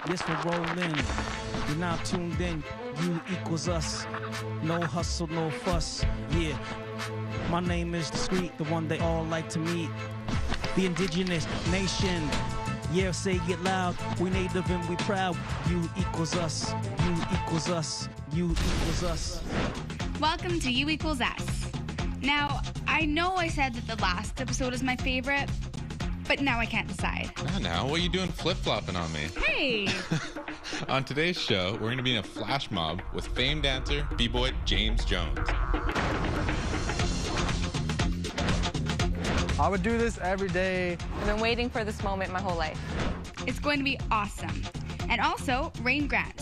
This will roll in. You're now tuned in. You equals us. No hustle, no fuss. Yeah. My name is the street, the one they all like to meet. The indigenous nation. Yeah, say it loud. We native and we proud. You equals us. You equals us. You equals us. Welcome to You Equals Us. Now, I know I said that the last episode is my favorite, but now I can't decide. Now, what are you doing flip-flopping on me? Hey! On today's show, we're going to be in a flash mob with famed dancer, b-boy James Jones. I would do this every day. I've been waiting for this moment my whole life. It's going to be awesome. And also, Rain Grant.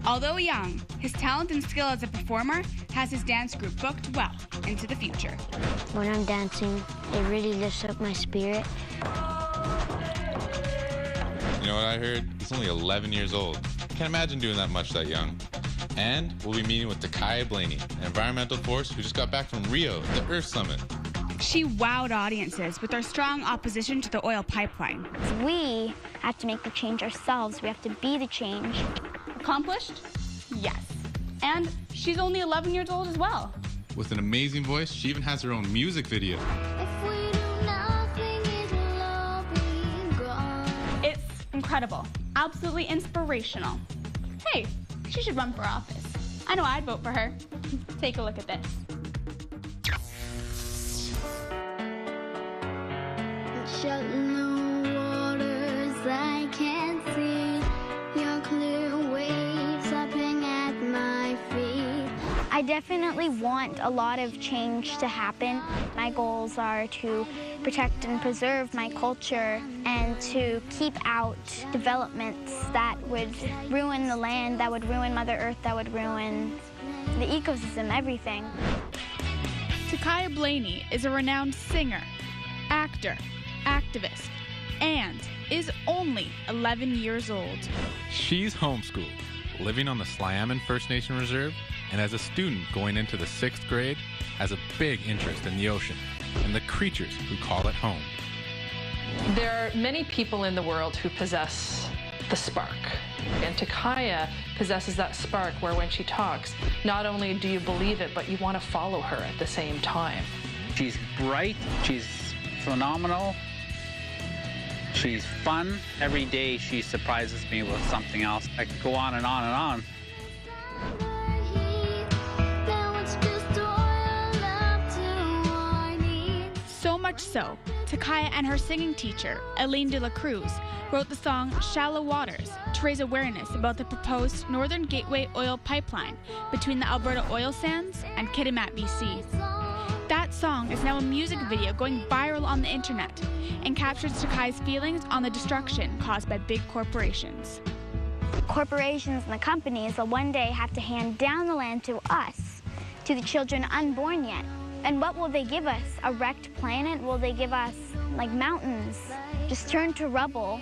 Although young, his talent and skill as a performer has his dance group booked well into the future. When I'm dancing, it really lifts up my spirit. You know what I heard? He's only 11 years old. Can't imagine doing that much that young. And we'll be meeting with Takaya Blaney, an environmental force who just got back from Rio, the Earth Summit. She wowed audiences with her strong opposition to the oil pipeline. We have to make the change ourselves. We have to be the change. Accomplished? Yes. And she's only 11 years old as well. With an amazing voice, she even has her own music video. It's incredible. Absolutely inspirational. Hey, she should run for office. I know I'd vote for her. Take a look at this. Shallow waters, I can't see your clear waves lapping at my feet. I definitely want a lot of change to happen. My goals are to protect and preserve my culture and to keep out developments that would ruin the land, that would ruin Mother Earth, that would ruin the ecosystem, everything. Takaya Blaney is a renowned singer, actor, activist, and is only 11 years old. She's homeschooled, living on the Sliammon First Nation Reserve, and as a student going into the 6th grade, has a big interest in the ocean and the creatures who call it home. There are many people in the world who possess the spark. And Takaya possesses that spark where when she talks, not only do you believe it, but you want to follow her at the same time. She's bright, she's phenomenal, she's fun. Every day she surprises me with something else. I could go on and on and on. So much so, Takaya and her singing teacher, Elaine de la Cruz, wrote the song Shallow Waters to raise awareness about the proposed Northern Gateway oil pipeline between the Alberta oil sands and Kitimat, BC. That song is now a music video going viral on the internet and captures Takaya's feelings on the destruction caused by big corporations. Corporations and the companies will one day have to hand down the land to us, to the children unborn yet. And what will they give us? A wrecked planet? Will they give us, like, mountains just turned to rubble,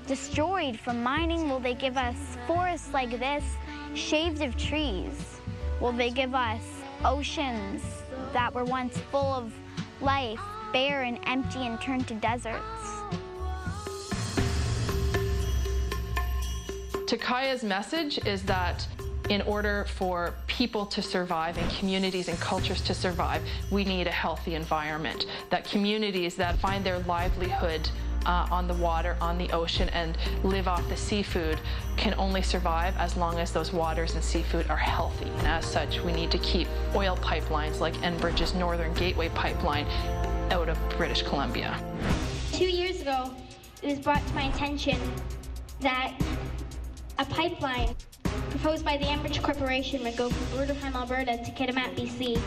destroyed from mining? Will they give us forests like this, shaved of trees? Will they give us oceans that were once full of life, bare and empty and turned to deserts? Takaya's message is that in order for people to survive and communities and cultures to survive, we need a healthy environment. That communities that find their livelihood on the water, on the ocean, and live off the seafood can only survive as long as those waters and seafood are healthy. And as such, we need to keep oil pipelines like Enbridge's Northern Gateway pipeline out of British Columbia. 2 years ago, it was brought to my attention that a pipeline proposed by the Enbridge Corporation would go from Bruderheim, Alberta to Kitimat, BC.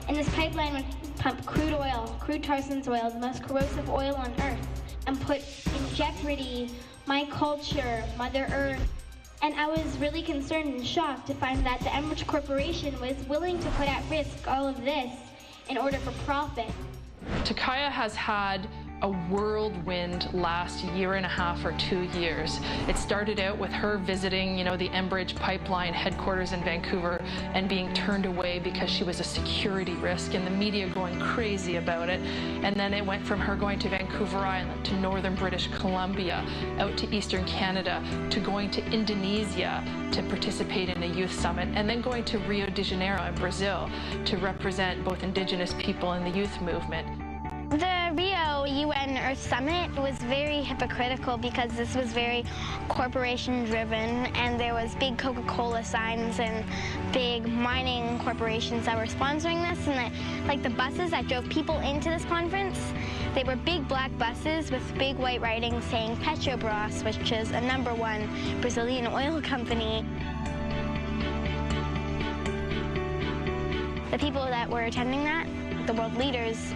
And this pipeline would pump crude oil, crude tar sands oil, the most corrosive oil on Earth, and put in jeopardy my culture, Mother Earth. And I was really concerned and shocked to find that the Enbridge Corporation was willing to put at risk all of this in order for profit. Takaya has had a whirlwind last year and a half or 2 years. It started out with her visiting, the Enbridge pipeline headquarters in Vancouver and being turned away because she was a security risk and the media going crazy about it. And then it went from her going to Vancouver Island, to northern British Columbia, out to eastern Canada, to going to Indonesia to participate in a youth summit, and then going to Rio de Janeiro in Brazil to represent both Indigenous people and the youth movement. The Rio UN Earth Summit was very hypocritical because this was very corporation-driven, and there was big Coca-Cola signs and big mining corporations that were sponsoring this, and the buses that drove people into this conference, they were big black buses with big white writing saying Petrobras, which is a #1 Brazilian oil company. The people that were attending that, the world leaders,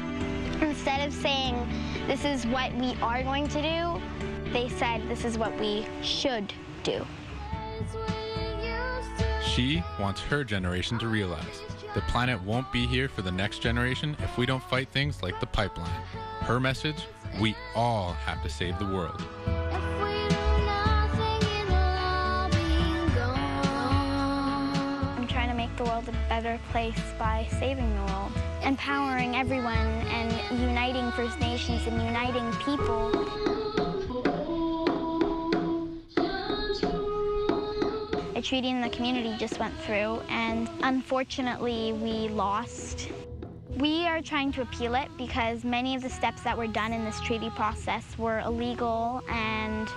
instead of saying, this is what we are going to do, they said, this is what we should do. She wants her generation to realize the planet won't be here for the next generation if we don't fight things like the pipeline. Her message, we all have to save the world. I'm trying to make the world a better place by saving the world. Empowering everyone and uniting First Nations and uniting people. A treaty in the community just went through, and unfortunately we lost. We are trying to appeal it because many of the steps that were done in this treaty process were illegal, and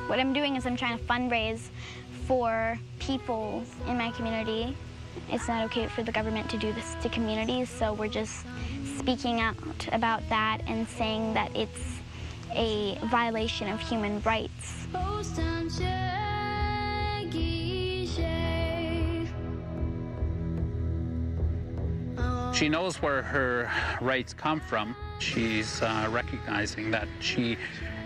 what I'm doing is I'm trying to fundraise for people in my community. It's not okay for the government to do this to communities, so we're just speaking out about that and saying that it's a violation of human rights. She knows where her rights come from. She's recognizing that she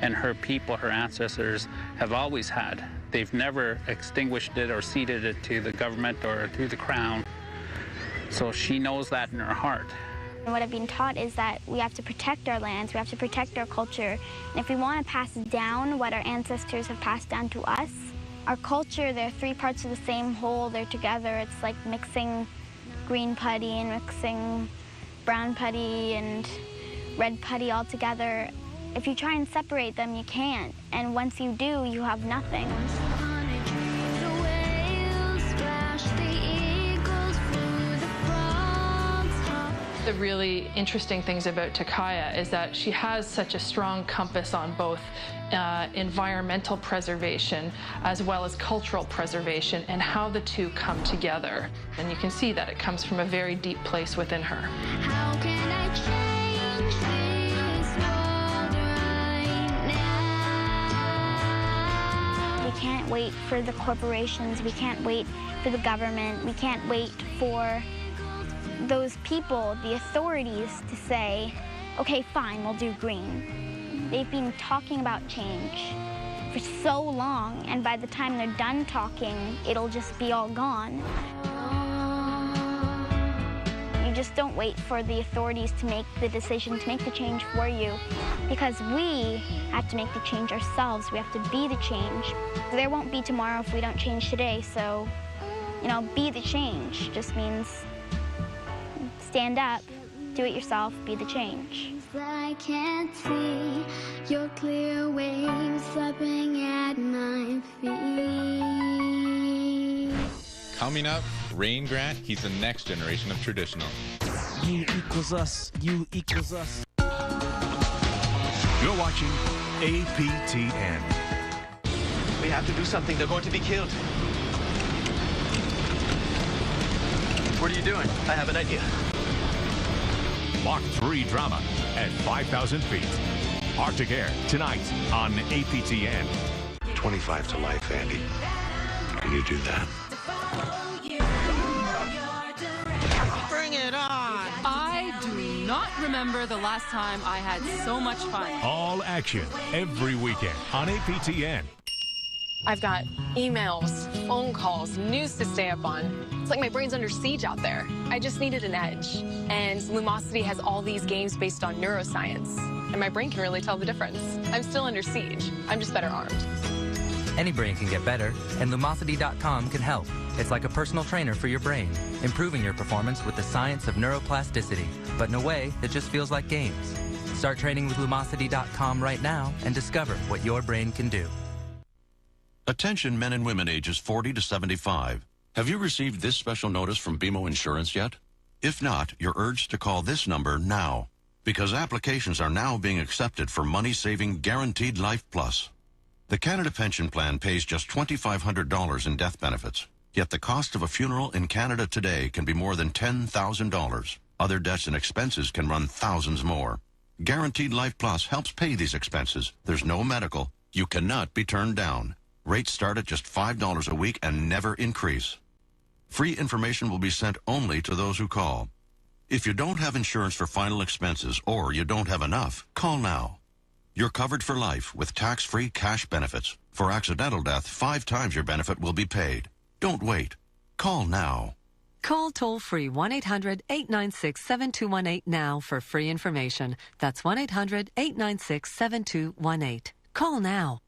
and her people, her ancestors, have always had. They've never extinguished it or ceded it to the government or to the crown. So she knows that in her heart. What I've been taught is that we have to protect our lands, we have to protect our culture. And if we want to pass down what our ancestors have passed down to us, our culture, they're 3 parts of the same whole, they're together. It's like mixing green putty and mixing brown putty and red putty all together. If you try and separate them, you can't. And once you do, you have nothing. The really interesting things about Takaya is that she has such a strong compass on both environmental preservation as well as cultural preservation and how the two come together. And you can see that it comes from a very deep place within her. How can I change this world right now? We can't wait for the corporations, we can't wait for the government, we can't wait for those people, the authorities, to say, okay, fine, we'll do green. They've been talking about change for so long, and by the time they're done talking, it'll just be all gone. You just don't wait for the authorities to make the decision, to make the change for you, because we have to make the change ourselves. We have to be the change. There won't be tomorrow if we don't change today, so, be the change just means stand up, do it yourself, be the change. I can't see your clear waves slapping at my feet. Coming up, Rain Grant, he's the next generation of traditional. You equals us, you equals us. You're watching APTN. We have to do something. They're going to be killed. What are you doing? I have an idea. Mach 3 drama at 5,000 feet. Arctic Air, tonight on APTN. 25 to life, Andy. Can you do that? Bring it on! I do not remember the last time I had so much fun. All action every weekend on APTN. I've got emails phone calls, news to stay up on. It's like my brain's under siege out there. I just needed an edge. And Lumosity has all these games based on neuroscience. And my brain can really tell the difference. I'm still under siege. I'm just better armed. Any brain can get better, and Lumosity.com can help. It's like a personal trainer for your brain, improving your performance with the science of neuroplasticity, but in a way that just feels like games. Start training with Lumosity.com right now and discover what your brain can do. Attention men and women ages 40 to 75. Have you received this special notice from BMO Insurance yet? If not, you're urged to call this number now, because applications are now being accepted for money-saving Guaranteed Life Plus. The Canada Pension Plan pays just $2,500 in death benefits, yet the cost of a funeral in Canada today can be more than $10,000. Other deaths and expenses can run thousands more. Guaranteed Life Plus helps pay these expenses. There's no medical. You cannot be turned down. Rates start at just $5 a week and never increase. Free information will be sent only to those who call. If you don't have insurance for final expenses or you don't have enough, call now. You're covered for life with tax-free cash benefits. For accidental death, 5 times your benefit will be paid. Don't wait. Call now. Call toll-free 1-800-896-7218 now for free information. That's 1-800-896-7218. Call now.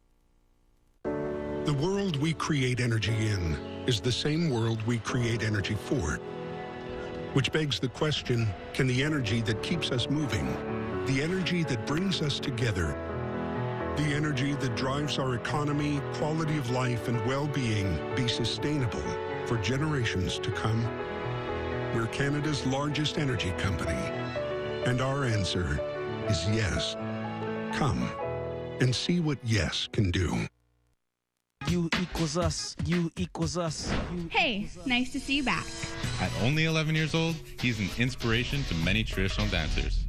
The world we create energy in is the same world we create energy for. Which begs the question, can the energy that keeps us moving, the energy that brings us together, the energy that drives our economy, quality of life, and well-being be sustainable for generations to come? We're Canada's largest energy company, and our answer is yes. Come and see what yes can do. You equals us. You equals us. Hey, nice to see you back. At only 11 years old, he's an inspiration to many traditional dancers.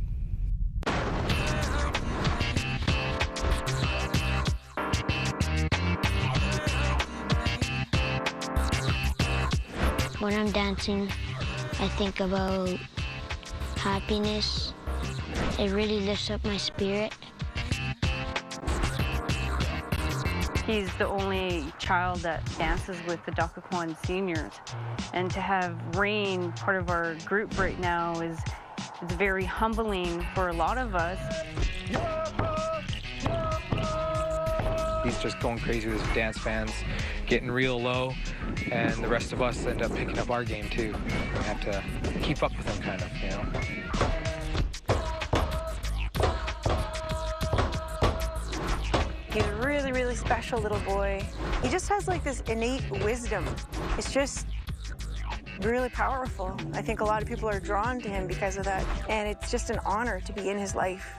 When I'm dancing, I think about happiness. It really lifts up my spirit. He's the only child that dances with the Docquequan seniors. And to have Rain part of our group right now it's very humbling for a lot of us. He's just going crazy with his dance fans, getting real low, and the rest of us end up picking up our game too. We have to keep up with him kind of, you know. He's a really, really special little boy. He just has like this innate wisdom. It's just really powerful. I think a lot of people are drawn to him because of that, and it's just an honor to be in his life.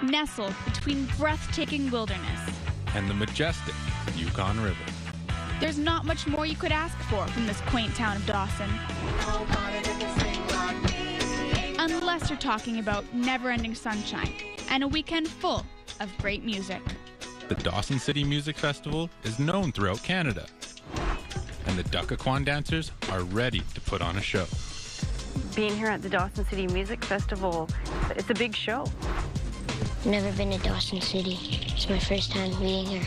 Nestled between breathtaking wilderness and the majestic Yukon River, there's not much more you could ask for from this quaint town of Dawson. Unless you're talking about never-ending sunshine and a weekend full of great music. The Dawson City Music Festival is known throughout Canada, and the Docquequan dancers are ready to put on a show. Being here at the Dawson City Music Festival, it's a big show. Never been to Dawson City. It's my first time being here.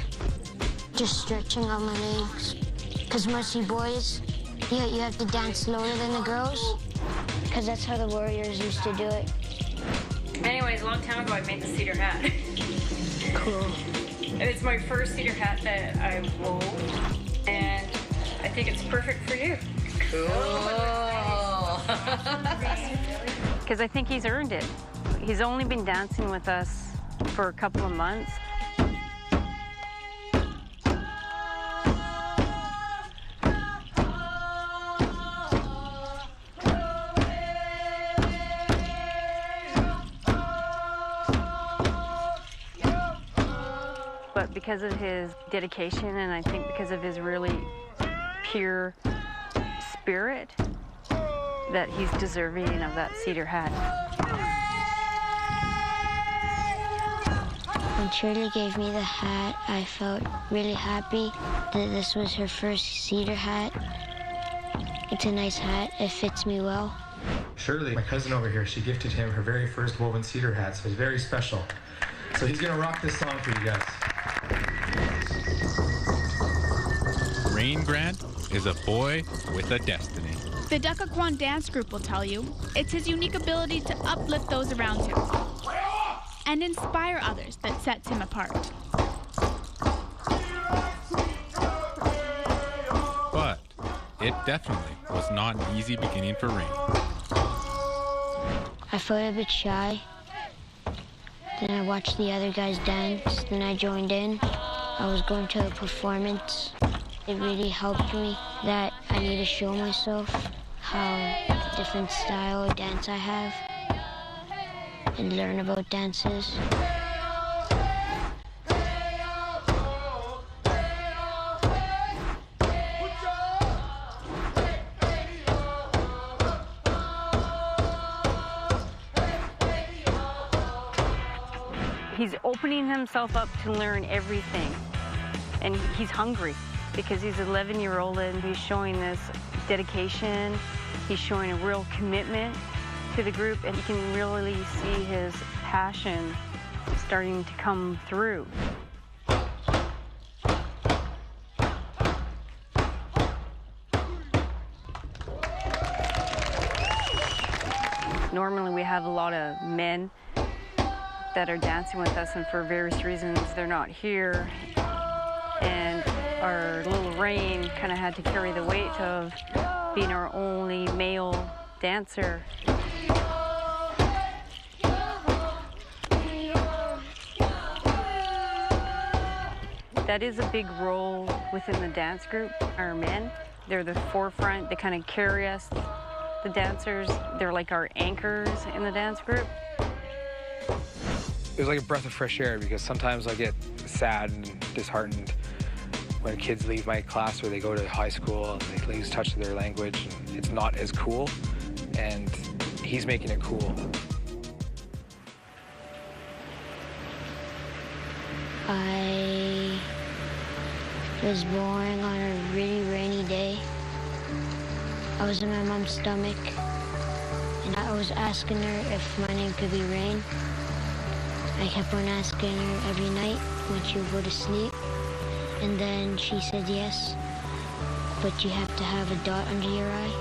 Just stretching on my legs. Because musty boys, you have to dance slower than the girls. Because that's how the Warriors used to do it. Anyways, a long time ago I made the cedar hat. Cool. And it's my first cedar hat that I wove. And I think it's perfect for you. Cool. Because I think he's earned it. He's only been dancing with us for a couple of months. But because of his dedication, and I think because of his really pure spirit, that he's deserving of that cedar hat. When Shirley gave me the hat, I felt really happy that this was her first cedar hat. It's a nice hat. It fits me well. Shirley, my cousin over here, she gifted him her very first woven cedar hat, so it's very special. So he's gonna rock this song for you guys. Rain Grant is a boy with a destiny. The Duckakwan dance group will tell you it's his unique ability to uplift those around him and inspire others that sets him apart. But it definitely was not an easy beginning for Rain. I felt a bit shy. Then I watched the other guys dance. Then I joined in. I was going to a performance. It really helped me that I need to show myself how different style of dance I have and learn about dances. He's opening himself up to learn everything, and he's hungry because he's an 11-year-old and he's showing this dedication. He's showing a real commitment to the group, and you can really see his passion starting to come through. Normally we have a lot of men that are dancing with us, and for various reasons they're not here. And our little Rain kind of had to carry the weight of being our only male dancer. That is a big role within the dance group. Our men, they're the forefront. They kind of carry us, the dancers. They're like our anchors in the dance group. It was like a breath of fresh air because sometimes I get sad and disheartened when kids leave my class or they go to high school and they lose touch with their language and it's not as cool, and he's making it cool. I was born on a really rainy day. I was in my mom's stomach and I was asking her if my name could be Rain. I kept on asking her every night when she would go to sleep, and then she said yes, but you have to have a dot under your eye.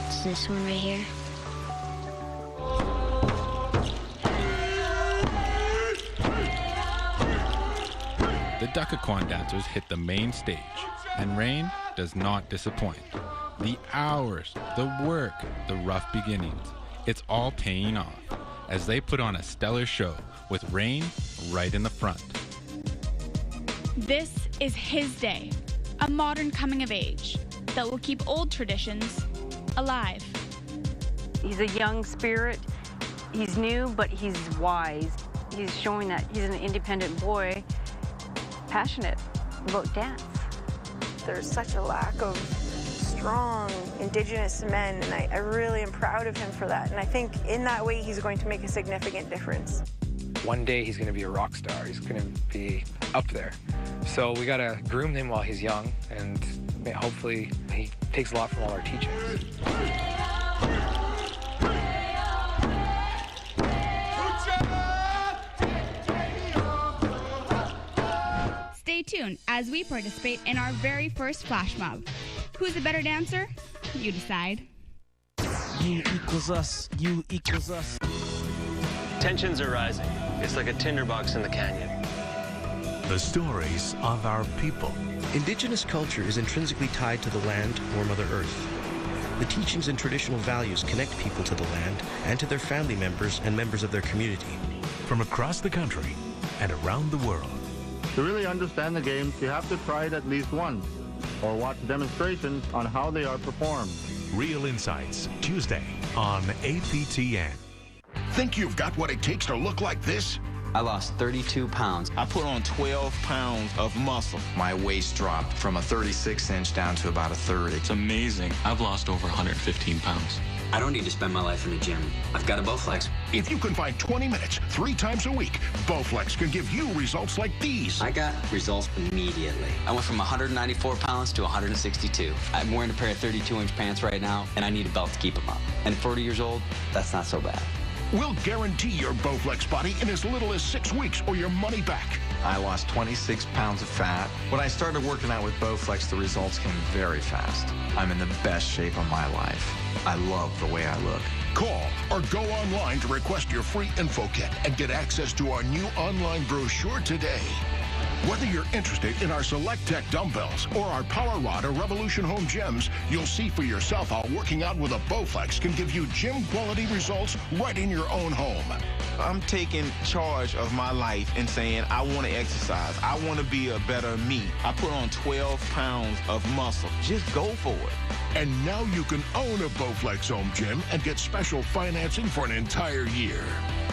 It's this one right here. The Duckakwan dancers hit the main stage, and Rain does not disappoint. The hours, the work, the rough beginnings, it's all paying off as they put on a stellar show with Rain right in the front. This is his day, a modern coming of age that will keep old traditions alive. He's a young spirit. He's new, but he's wise. He's showing that he's an independent boy, passionate about dance. There's such a lack of strong Indigenous men, and I really am proud of him for that. And I think in that way, he's going to make a significant difference. One day he's going to be a rock star. He's going to be up there. So we got to groom him while he's young, and hopefully he takes a lot from all our teachings. Stay tuned as we participate in our very first flash mob. Who's a better dancer? You decide. You equals us. You equals us. Tensions are rising. It's like a tinderbox in the canyon. The stories of our people. Indigenous culture is intrinsically tied to the land or Mother Earth. The teachings and traditional values connect people to the land and to their family members and members of their community. From across the country and around the world. To really understand the games, you have to try it at least once, or watch demonstrations on how they are performed. Real Insights, Tuesday on APTN. Think you've got what it takes to look like this? I lost 32 pounds. I put on 12 pounds of muscle. My waist dropped from a 36-inch down to about a 30. It's amazing. I've lost over 115 pounds. I don't need to spend my life in the gym. I've got a Bowflex. If you can find 20 minutes 3 times a week, Bowflex can give you results like these. I got results immediately. I went from 194 pounds to 162. I'm wearing a pair of 32-inch pants right now, and I need a belt to keep them up. And 40 years old, that's not so bad. We'll guarantee your Bowflex body in as little as 6 weeks or your money back. I lost 26 pounds of fat. When I started working out with Bowflex, the results came very fast. I'm in the best shape of my life. I love the way I look. Call or go online to request your free info kit and get access to our new online brochure today. Whether you're interested in our Select Tech dumbbells or our Power Rod or Revolution Home gyms, you'll see for yourself how working out with a Bowflex can give you gym-quality results right in your own home. I'm taking charge of my life and saying, I want to exercise. I want to be a better me. I put on 12 pounds of muscle. Just go for it. And now you can own a Bowflex home gym and get special financing for an entire year.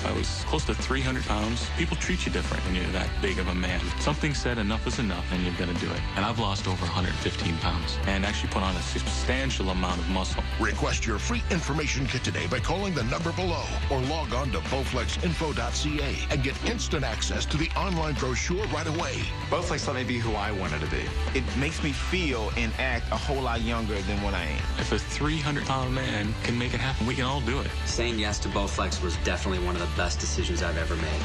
I was close to 300 pounds. People treat you different when you're that big of a man. Something said enough is enough and you're going to do it. And I've lost over 115 pounds and actually put on a substantial amount of muscle. Request your free information kit today by calling the number below or log on to bowflexinfo.ca and get instant access to the online brochure right away. Bowflex let me be who I wanted to be. It makes me feel and act a whole lot younger than what I am. If a 300-pound man can make it happen, we can all do it. Saying yes to Bowflex was definitely one of the best decisions I've ever made.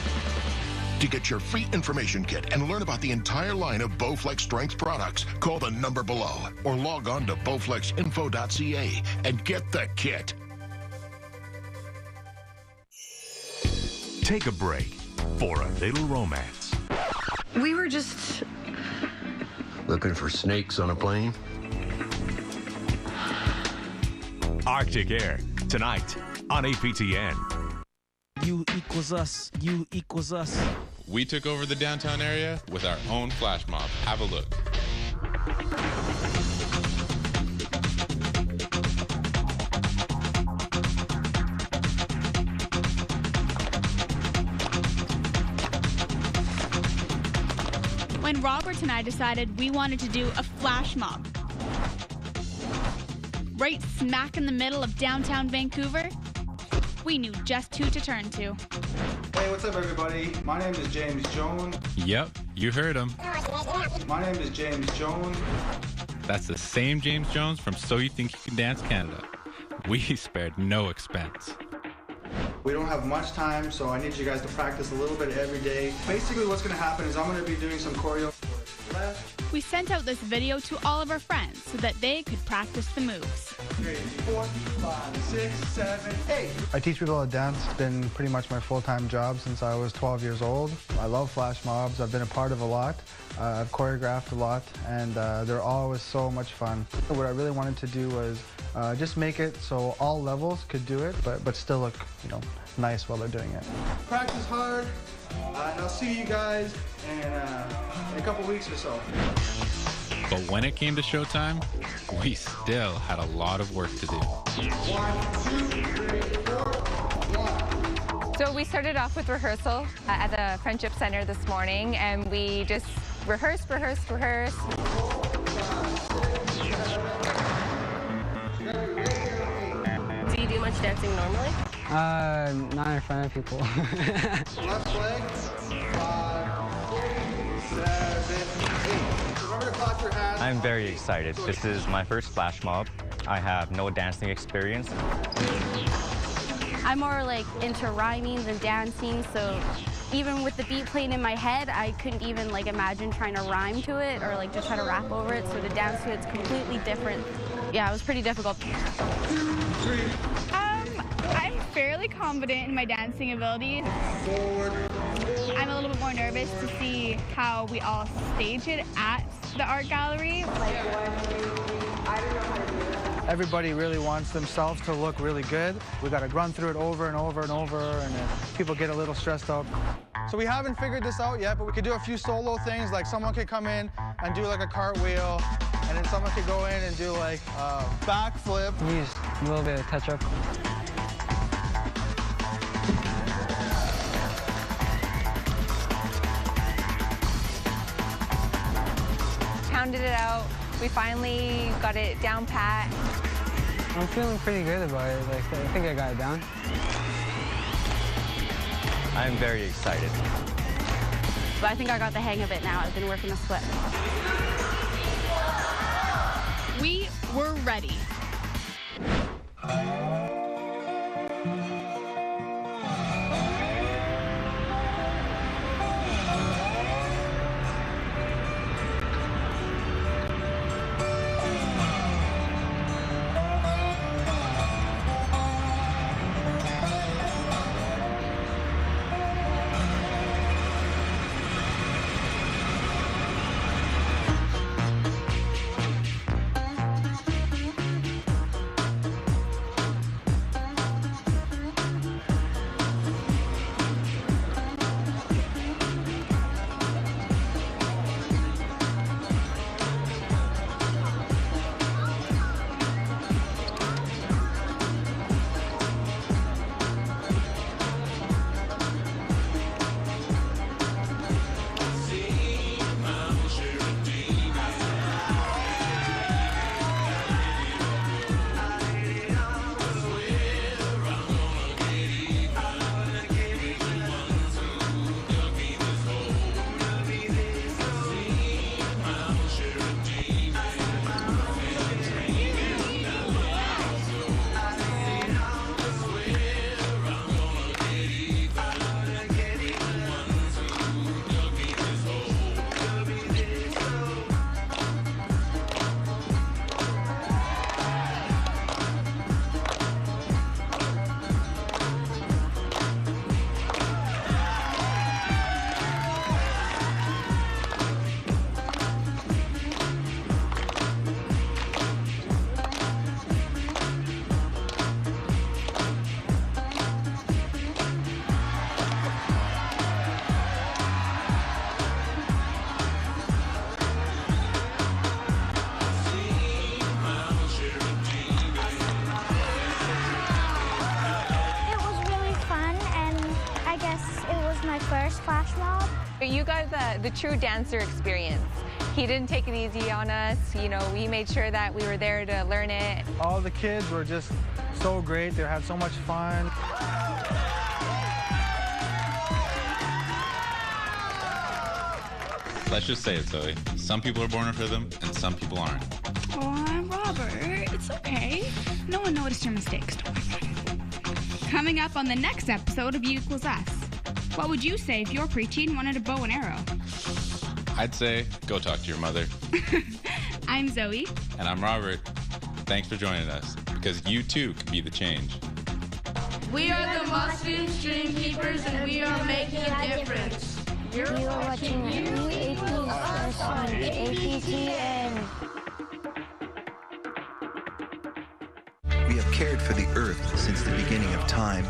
To get your free information kit and learn about the entire line of Bowflex strength products, call the number below or log on to bowflexinfo.ca and get the kit. Take a break for a little romance. We were just looking for snakes on a plane. Arctic Air, tonight on APTN. You equals us. You equals us. We took over the downtown area with our own flash mob. Have a look. When Robert and I decided we wanted to do a flash mob right smack in the middle of downtown Vancouver, we knew just who to turn to. Hey, what's up, everybody? My name is James Jones. Yep, you heard him. My name is James Jones. That's the same James Jones from So You Think You Can Dance Canada. We spared no expense. We don't have much time, so I need you guys to practice a little bit every day. Basically, what's going to happen is I'm going to be doing some choreo. We sent out this video to all of our friends so that they could practice the moves. 3, 4, 5, 6, 7, 8. I teach people how to dance. It's been pretty much my full-time job since I was 12 years old. I love flash mobs. I've been a part of a lot. I've choreographed a lot, and they're always so much fun. What I really wanted to do was just make it so all levels could do it, but still look, nice while they're doing it. Practice hard, and I'll see you guys in a couple weeks or so. But when it came to showtime, we still had a lot of work to do. 1, 2, 3, 4, 1. So we started off with rehearsal at the Friendship Center this morning, and we just rehearsed. Do you do much dancing normally? Not in front of people. Left leg, 5, 7, 8. Remember to clap your hands. I'm very excited. This is my first flash mob. I have no dancing experience. I'm more like into rhyming than dancing, so even with the beat playing in my head, I couldn't even imagine trying to rhyme to it or just try to rap over it. So to dance to it's completely different. Yeah, it was pretty difficult. 2, 3. I'm fairly confident in my dancing abilities. Forward. I'm a little bit more nervous to see how we all stage it at the art gallery. Everybody really wants themselves to look really good. We got to run through it over and over and over, and then people get a little stressed out. So we haven't figured this out yet, but we could do a few solo things, like someone could come in and do a cartwheel, and then someone could go in and do a backflip. Use a little bit of touch-up. Pounded it out. We finally got it down pat. I'm feeling pretty good about it. I think I got it down. I'm very excited. But I think I got the hang of it now. I've been working the split. We were ready. got the true dancer experience. He didn't take it easy on us. You know, we made sure that we were there to learn it. All the kids were just so great. They had so much fun. Let's just say it, Zoe. Some people are born with rhythm, and some people aren't. Oh, Robert, it's okay. No one noticed your mistakes. Don't worry about it. Coming up on the next episode of U Equals Us. What would you say if your preteen wanted a bow and arrow? I'd say, go talk to your mother. I'm Zoe. And I'm Robert. Thanks for joining us, because you too can be the change. We are the Musketeers Dream Keepers, and we are making a difference. You are watching U Equals Us on APTN. We have cared for the earth since the beginning of time.